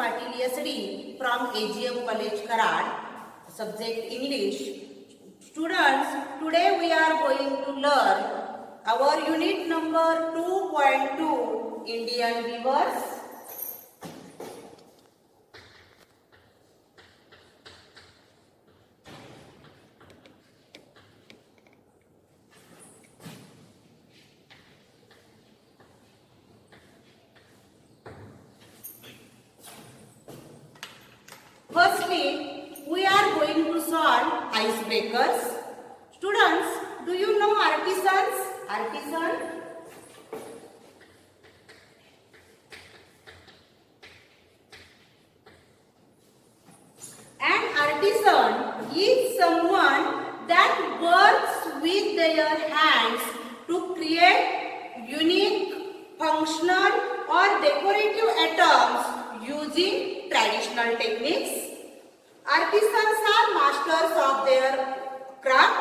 Patil SD from AGM College Karad, subject English. Students, today we are going to learn our unit number 2.2, Indian Rivers. Firstly, we are going to solve icebreakers. Students, do you know artisans? Artisan? An artisan is someone that works with their hands to create unique, functional or decorative items using traditional techniques. Artisans are masters of their craft.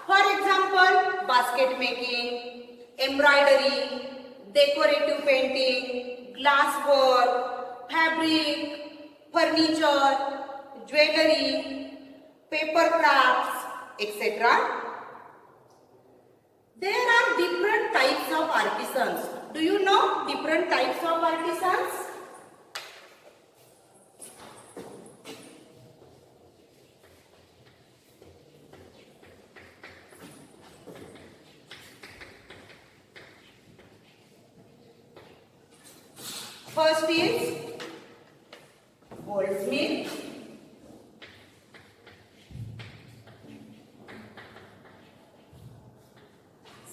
For example, basket making, embroidery, decorative painting, glass work, fabric, furniture, jewelry, paper crafts, etc. There are different types of artisans. Do you know different types of artisans? First is goldsmith.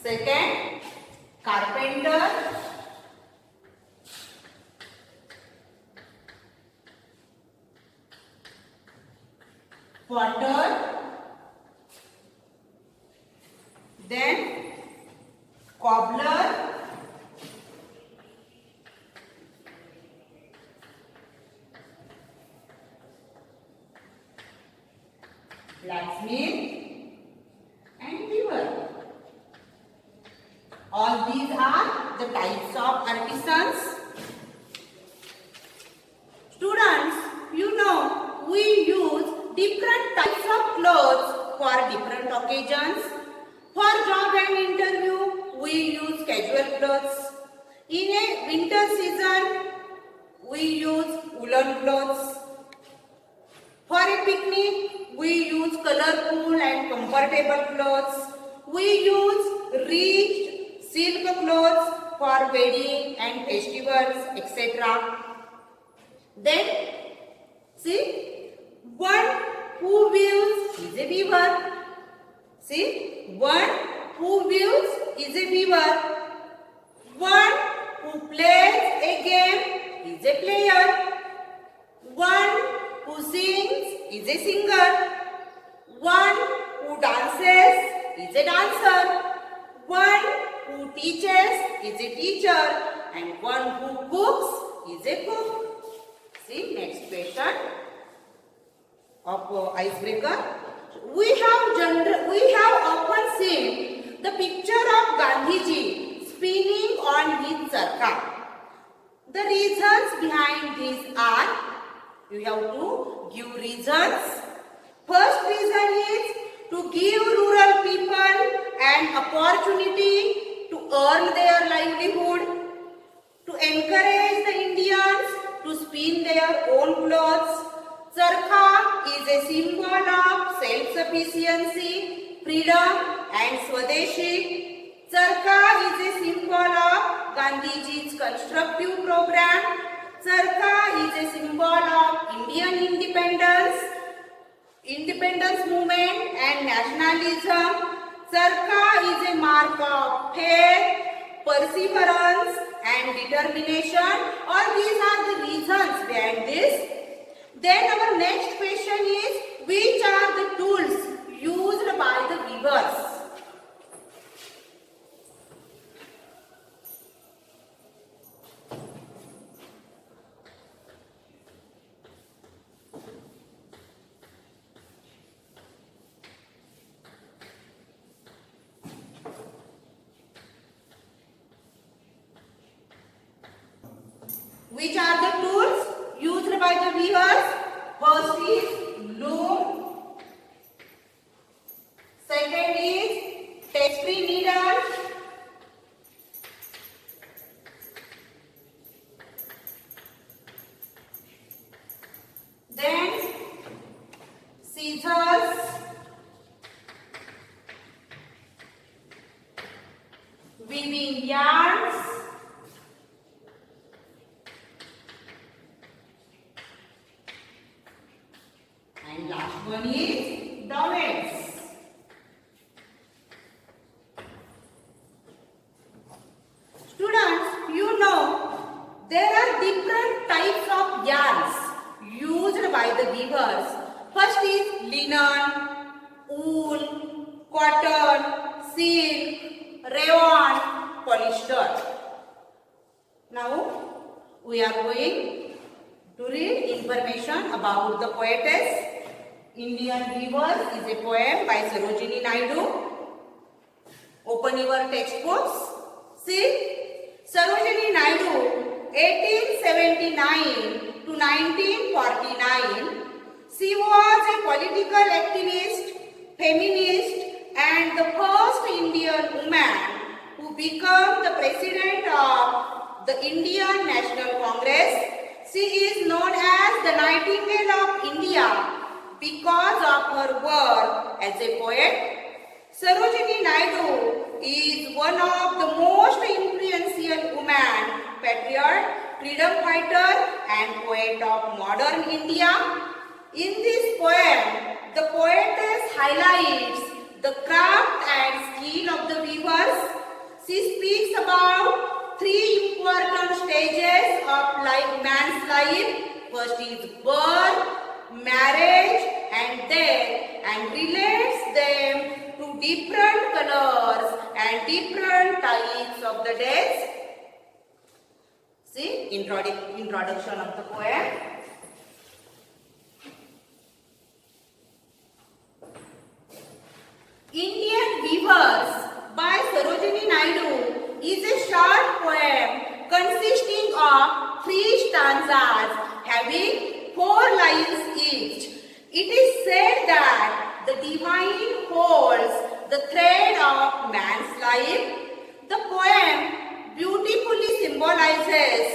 Second, carpenter. Potter. Then cobbler. Blacksmith and weaver. All these are the types of artisans. Students, you know we use different types of clothes for different occasions. For job and interview, we use casual clothes. In a winter season, we use woolen clothes. For a picnic, we use colorful and comfortable clothes. We use rich silk clothes for wedding and festivals, etc. Then, see, one who weaves is a weaver. See, one who weaves is a weaver. One who plays a game is a player. One who sings is a singer. One who dances is a dancer. One who teaches is a teacher. And one who cooks is a cook. See, next question of icebreaker. We have often seen the picture of Gandhiji spinning on his charkha. The reasons behind this are, you have to give reasons. First reason is to give rural people an opportunity to earn their livelihood, to encourage the Indians to spin their own clothes. Charkha is a symbol of self-sufficiency, freedom and Swadeshi. Charkha is a symbol of Gandhiji's constructive program. Charkha is a symbol of Indian independence movement and nationalism. Charkha is a mark of faith, perseverance and determination. All these are the reasons behind this. Then our next question is, which are the tools used by the weavers? Which are the tools used by First is loom. Second is tapestry needle. Then scissors. Weaving yarns. And last one is dowels. Students, you know there are different types of yarns used by the weavers. First is linen, wool, cotton, silk, rayon, polyester. Now we are going to read information about the poetess. Indian Weavers is a poem by Sarojini Naidu. Open your textbooks. See, Sarojini Naidu, 1879 to 1949. She was a political activist, feminist, and the first Indian woman who became the president of the Indian National Congress. She is known as the Nightingale of India because of her work as a poet. Sarojini Naidu is one of the most influential women, patriot, freedom fighter and poet of modern India. In this poem, the poetess highlights the craft and skill of the weavers. She speaks about three important stages of man's life. First is birth, marriage and death, and relates them to different colors and different types of the days. See, introduction of the poem. Indian Weavers by Sarojini Naidu is a short poem consisting of 3 stanzas having 4 lines each. It is said that the divine holds the thread of man's life. The poem beautifully symbolizes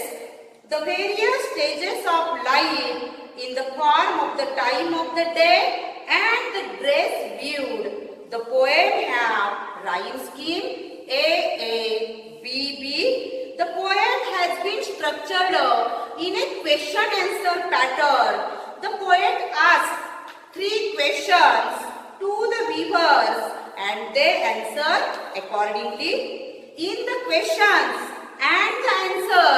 the various stages of life in the form of the time of the day and the dress viewed. The poem have rhyme scheme A, B, B. The poem has been structured in a question-answer pattern. The poet asks 3 questions to the weavers and they answer accordingly. In the questions and the answer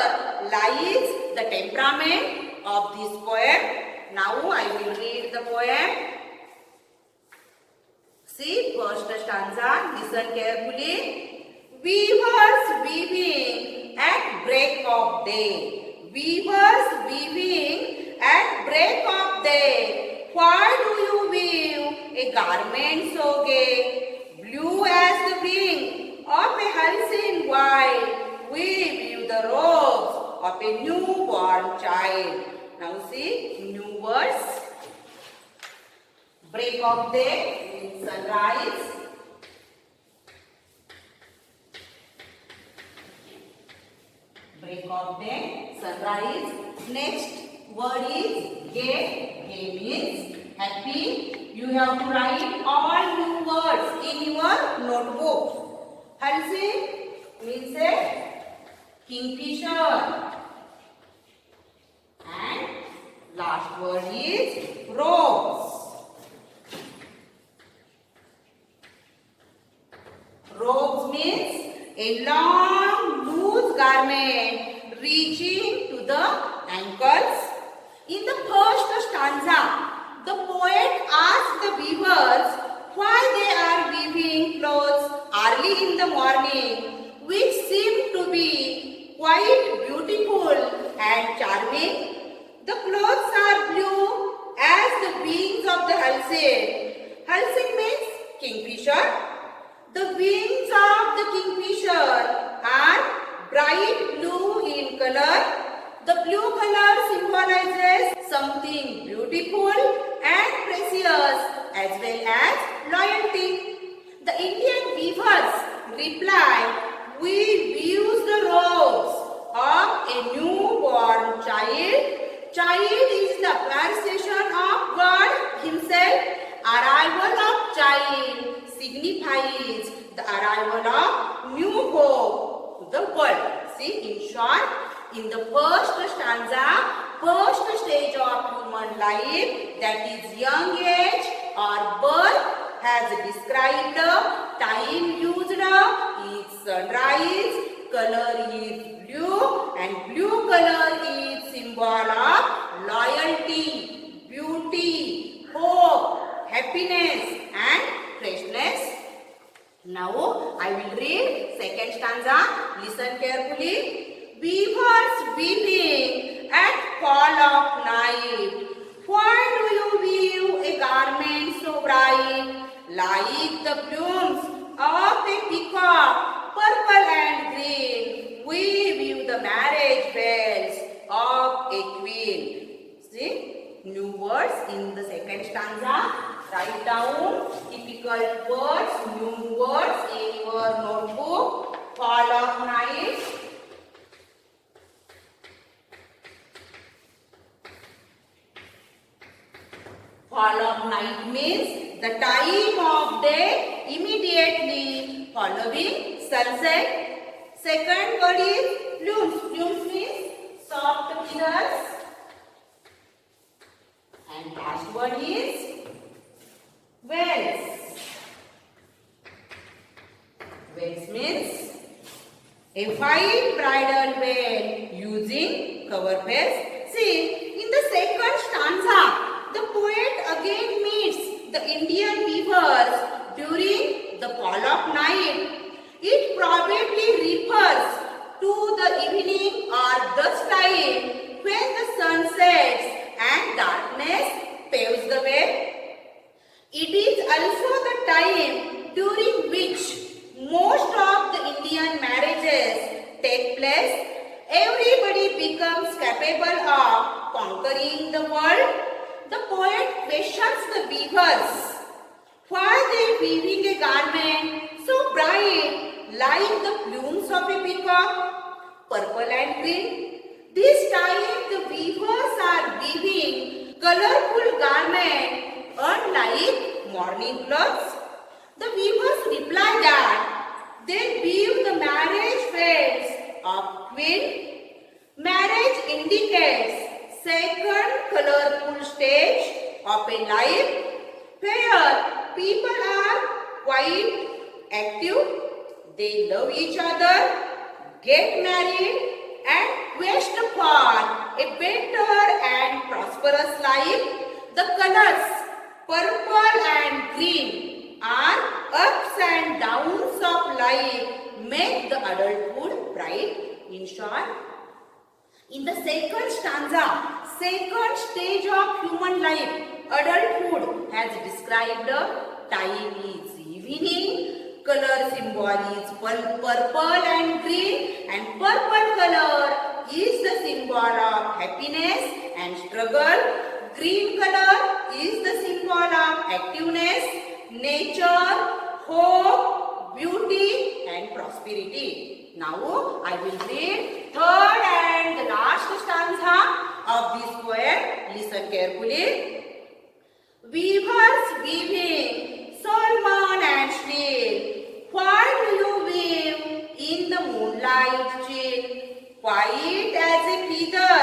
lies the temperament of this poem. Now I will read the poem. See, first stanza, listen carefully. Weavers weaving at break of day. Weavers weaving at break of day. Why do you weave a garment so gay? Blue as the wing of a halcyon white. We weave the robes of a newborn child. Now see, new words. Break of day means sunrise. Break of day, sunrise. Next word is gay. Gay means happy. You have to write all new words in your notebook. Halcyon means a kingfisher. And last word is rose. Robes means a long, loose garment reaching to the ankles. In the first stanza, the poet asks the weavers why they are weaving clothes early in the morning, which seem to be quite beautiful and charming. The clothes are blue as the wings of the halcyon. Halcyon means kingfisher. The wings of the kingfisher are bright blue in color. The blue color symbolizes something beautiful and precious as well as loyalty. The Indian weavers replied, "We weave the robes of a newborn child. Child is the appreciation of God Himself. Arrival of child signifies the arrival of new hope to the world." See, in short, in the first stanza, first stage of human life, that is young age or birth, has described time used is sunrise, color is blue, and blue color is symbol of loyalty, beauty, hope, happiness and freshness. Now I will read second stanza. Listen carefully. Weavers weaving at fall of night. Why do you weave a garment so bright? Like the plumes of a peacock, purple and green, we weave the marriage bells of a queen. See, new words in the second stanza. Write down typical words, new words in your notebook. Fall of night. Fall of night means the time of day immediately following sunset. Second word is plumes. Plumes means soft feathers. And last word is bells. Bells means a white bridal veil using cover face. See, in the second stanza, the poet again meets the Indian weavers during the fall of night. It probably refers to the evening or dusk time when the sun sets and darkness paves the way. It is also the time during which most of the Indian marriages take place. Everybody becomes capable of conquering the world. The poet questions the weavers. Why they weaving a garment so bright like the plumes of a peacock, purple and green? This time the weavers are weaving colorful garment unlike mourning clothes. The weavers reply that they weave the marriage veils of queen. Marriage indicates second colorful stage of a life where people are quite active, they love each other, get married and quest for a better and prosperous life. The colors purple and green are ups and downs of life, make the adulthood bright. In short, in the second stanza, second stage of human life, adulthood, has described time is evening, color symbol is purple and green, and purple color is the symbol of happiness and struggle. Green color is the symbol of activeness, nature, hope, beauty and prosperity. Now I will read third and the last stanza of this poem. Listen carefully. Weavers weaving, Solomon and Snail, why do you weave in the moonlight chill? White as a feather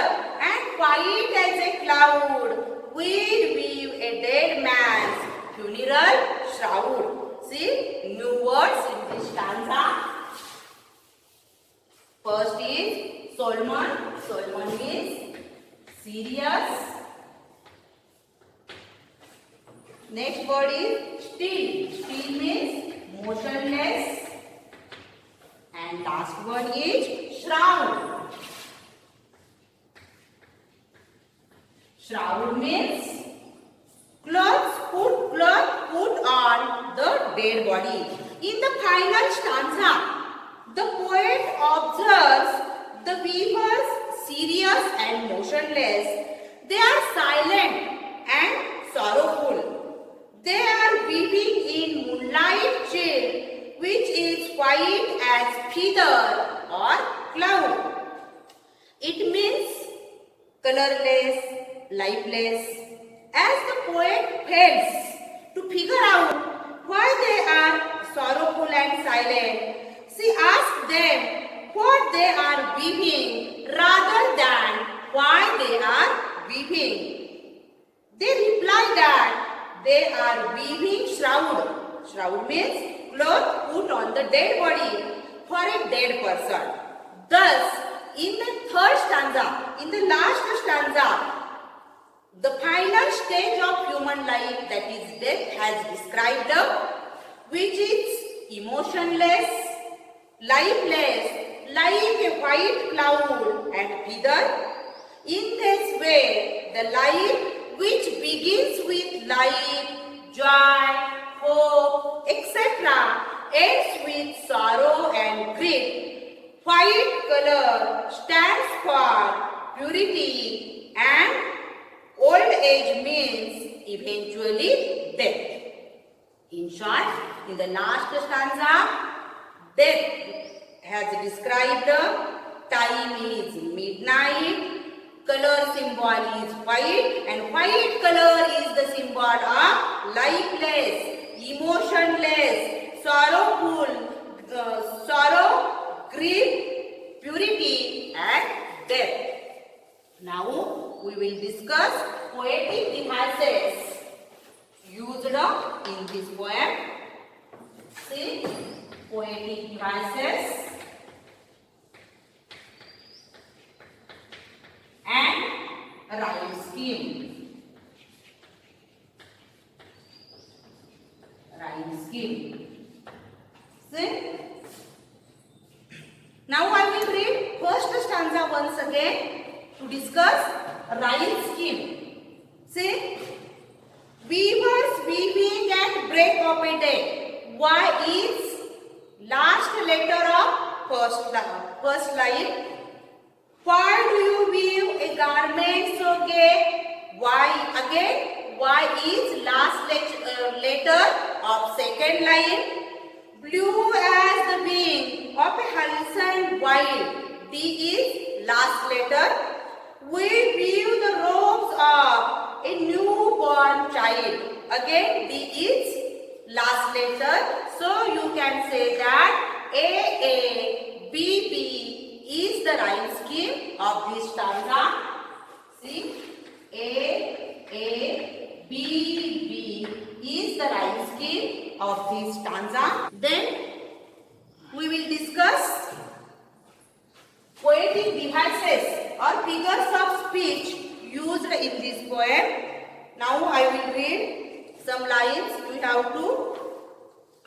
and white as a cloud, we'll weave a dead man's funeral shroud. See, new words in this stanza. First is Solomon. Solomon means serious. Next word is still. Still means motionless. And last word is shroud. Shroud means cloth put on the dead body. In the final stanza, the poet observes the weavers serious and motionless. They are silent colorless, lifeless. As the poet fails to figure out why they are sorrowful and silent, she asks them what they are weaving rather than why they are weaving. They reply that they are weaving shroud. Shroud means cloth put on the dead body for a dead person. Thus, in the third stanza, in the last stanza, the final stage of human life, that is death, has described, which is emotionless, lifeless, like a white cloud and feather. In this way, the life which begins with life, joy, hope, etc., ends with sorrow and grief. White color stands for purity and old age means eventually death. In short, in the last stanza, death has described time is midnight, color symbol is white, and white color is the symbol of lifeless, emotionless, sorrow, grief, purity and death. Now we will discuss poetic devices used in this poem. See, poetic devices and rhyme scheme. Rhyme scheme. See? Now I will read first stanza once again to discuss rhyme scheme. See? Weavers weaving at break of a day. Y is last letter of first line. Why do you weave a garment so gay? Y again. Y is last letter of second line. Blue as the wing of a halcyon wild. D is last letter. We weave the robes of a newborn child. Again, D is last letter. So you can say that A, B, B is the rhyme scheme of this stanza. See, A, B, B is the rhyme scheme of this stanza. Then we will discuss poetic devices or figures of speech used in this poem. Now I will read some lines. You have to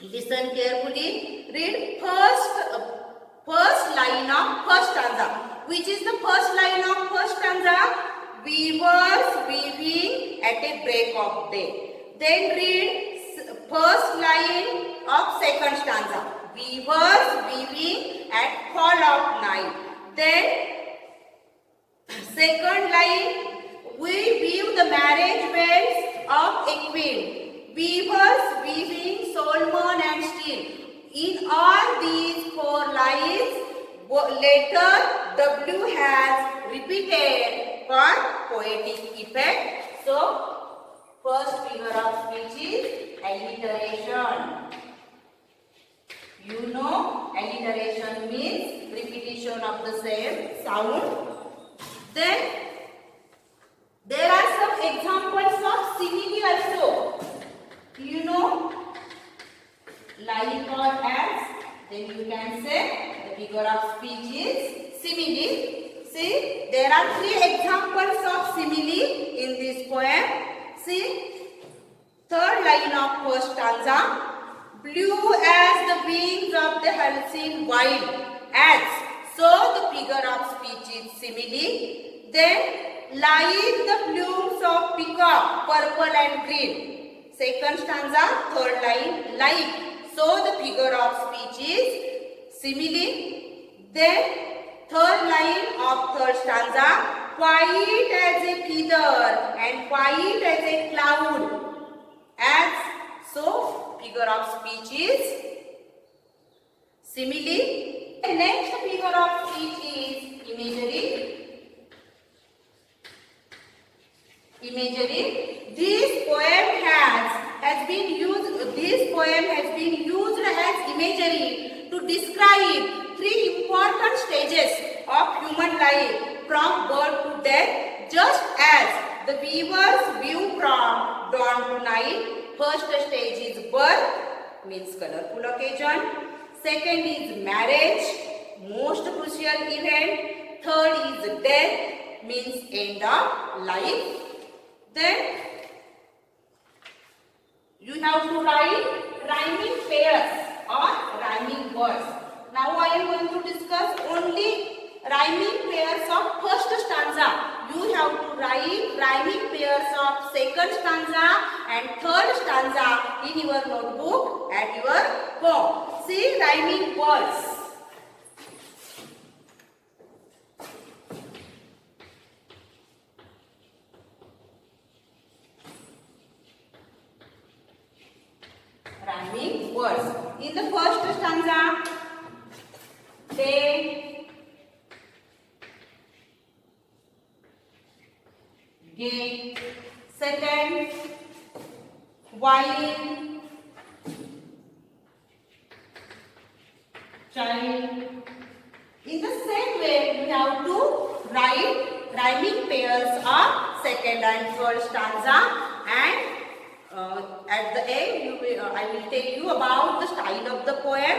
listen carefully. Read first line of first stanza. Which is the first line of first stanza? Weavers weaving at a break of day. Then read first line of second stanza. Weavers weaving at fall of night. Then second line, we weave the marriage veils of a queen. Weavers weaving Solomon and steel. In all these four lines, letter W has repeated for poetic effect. So, first figure of speech is alliteration. You know, alliteration means repetition of the same sound. Then, there are some examples of simile also. You know, like or as, then you can say the figure of speech is simile. See, there are three examples of simile in this poem. See, third line of first stanza. Blue as the wings of the halcyon wild, as. So the figure of speech is simile. Then, like the plumes of peacock, purple and green. Second stanza, third line, like. So the figure of speech is simile. Then, third line of third stanza, white as a feather and white as a cloud. As. So, figure of speech is simile. The next figure of speech is imagery. Imagery. This poem has been used. This poem has been used as imagery to describe three important stages of human life from birth to death, just as the viewers view from dawn to night. First stage is birth, means colorful occasion. Second is marriage, most crucial event. Third is death, means end of life. Then you have to write rhyming pairs or rhyming words. Now I am going to discuss only rhyming pairs of first stanza. You have to write rhyming pairs of second stanza and third stanza in your notebook at your home. See rhyming words. Rhyming words. In the first stanza, day, gate. Second, violin, child. In the same way, you have to write rhyming pairs of second and third stanza, and at the end, I will tell you about the style of the poem.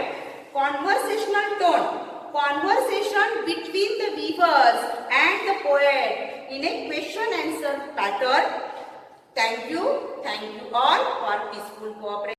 Conversational tone. Conversation between the weavers and the poet in a question-answer pattern. Thank you all for peaceful cooperation.